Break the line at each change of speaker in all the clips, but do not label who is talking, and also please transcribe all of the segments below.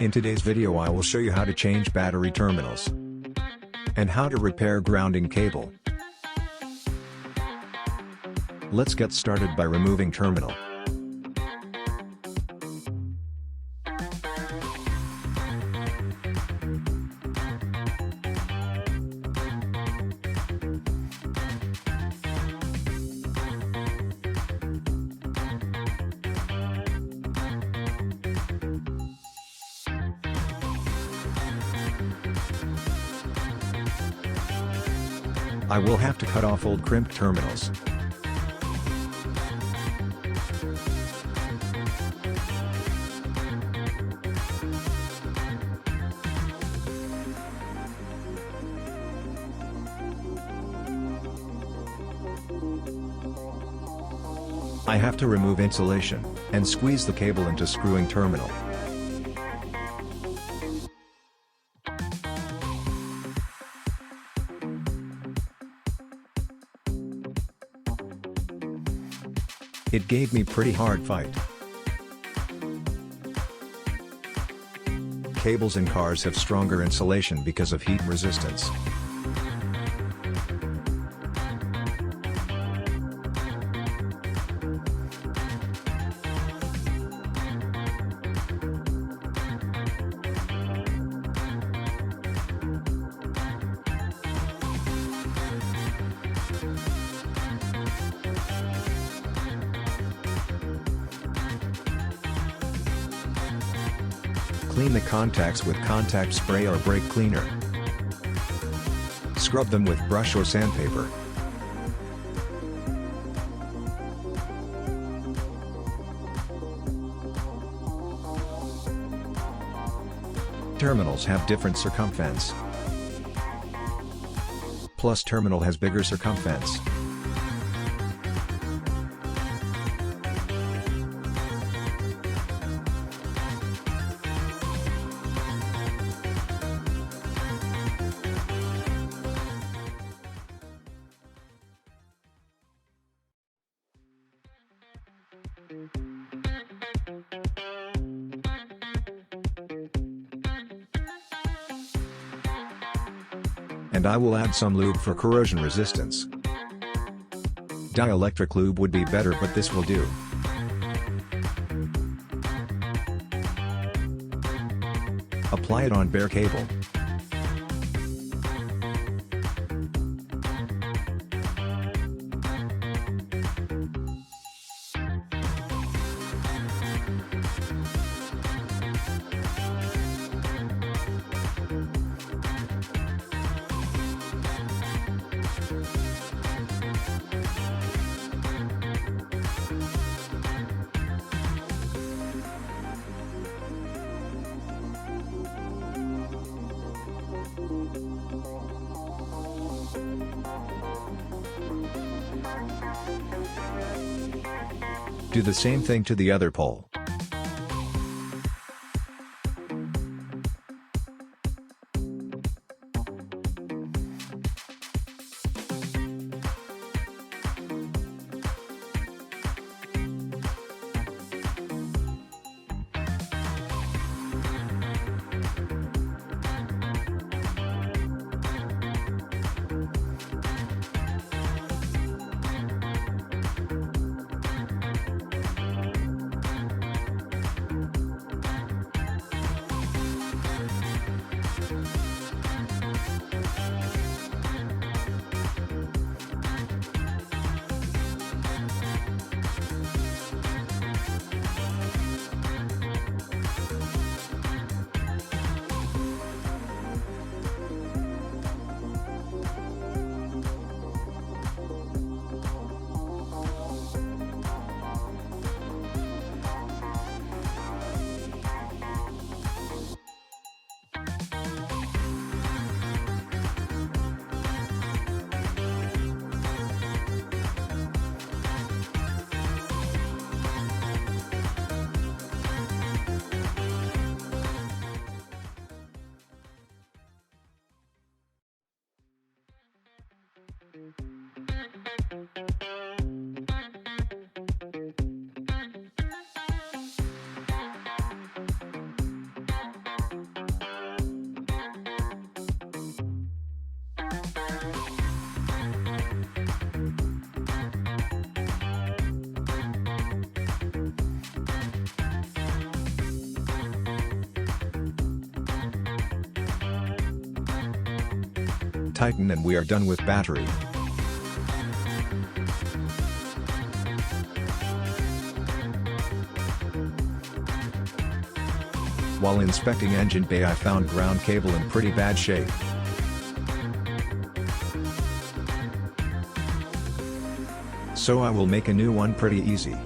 In today's video I will show you how to change battery terminals and how to repair grounding cable. Let's get started by removing terminal. I will have to cut off old crimped terminals. I have to remove insulation and squeeze the cable into screwing terminal. It gave me pretty hard fight. Cables in cars have stronger insulation because of heat resistance. Clean the contacts with contact spray or brake cleaner. Scrub them with brush or sandpaper. Terminals have different circumference. Plus terminal has bigger circumference. And I will add some lube for corrosion resistance. Dielectric lube would be better, but this will do. Apply it on bare cable. Do the same thing to the other pole. tighten and we are done with battery. While inspecting engine bay, I found ground cable in pretty bad shape. So I will make a new one pretty easy.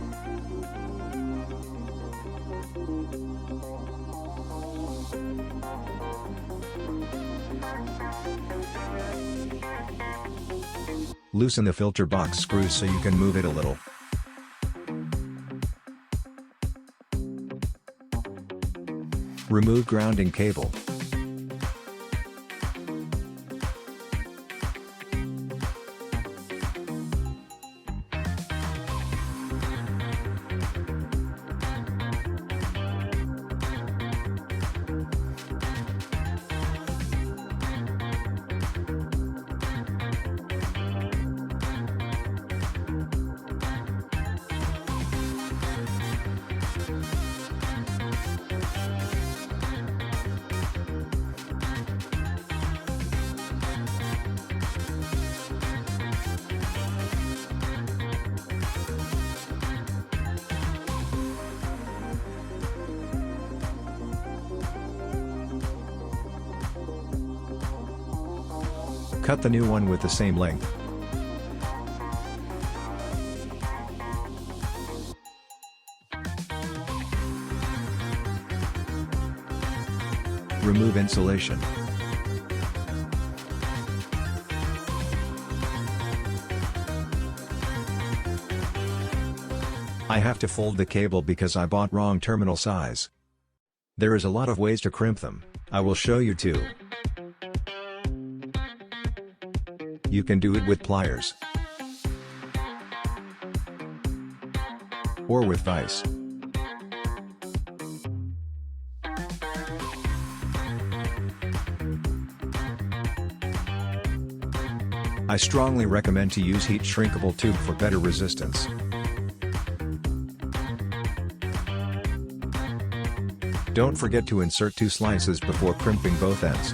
Loosen the filter box screws so you can move it a little. Remove grounding cable. Cut the new one with the same length. Remove insulation. I have to fold the cable because I bought wrong terminal size. There is a lot of ways to crimp them. I will show you two. You can do it with pliers or with vise. I strongly recommend to use heat shrinkable tube for better resistance. Don't forget to insert 2 slices before crimping both ends.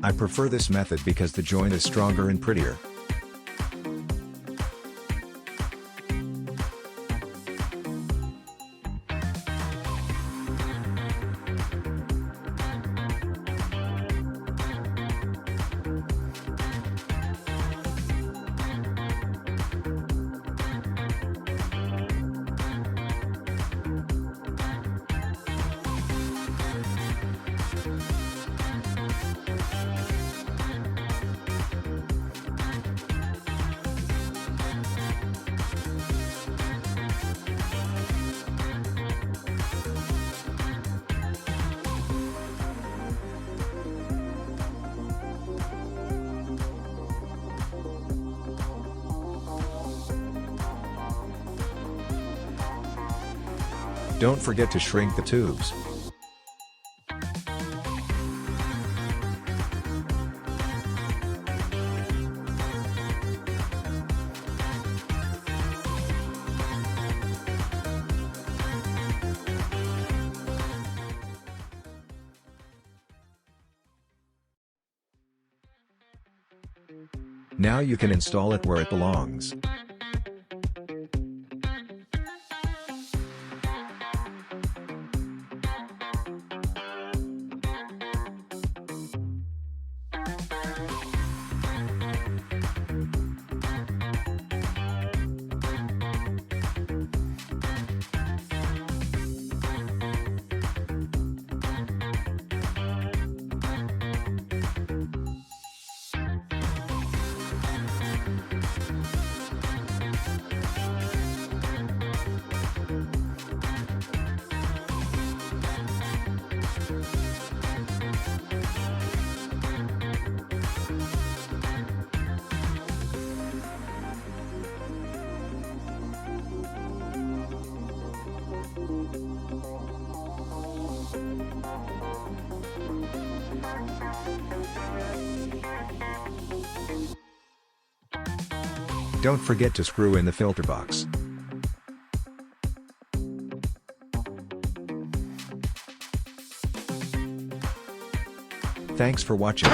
I prefer this method because the joint is stronger and prettier. Don't forget to shrink the tubes. Now you can install it where it belongs. Don't forget to screw in the filter box. Thanks for watching.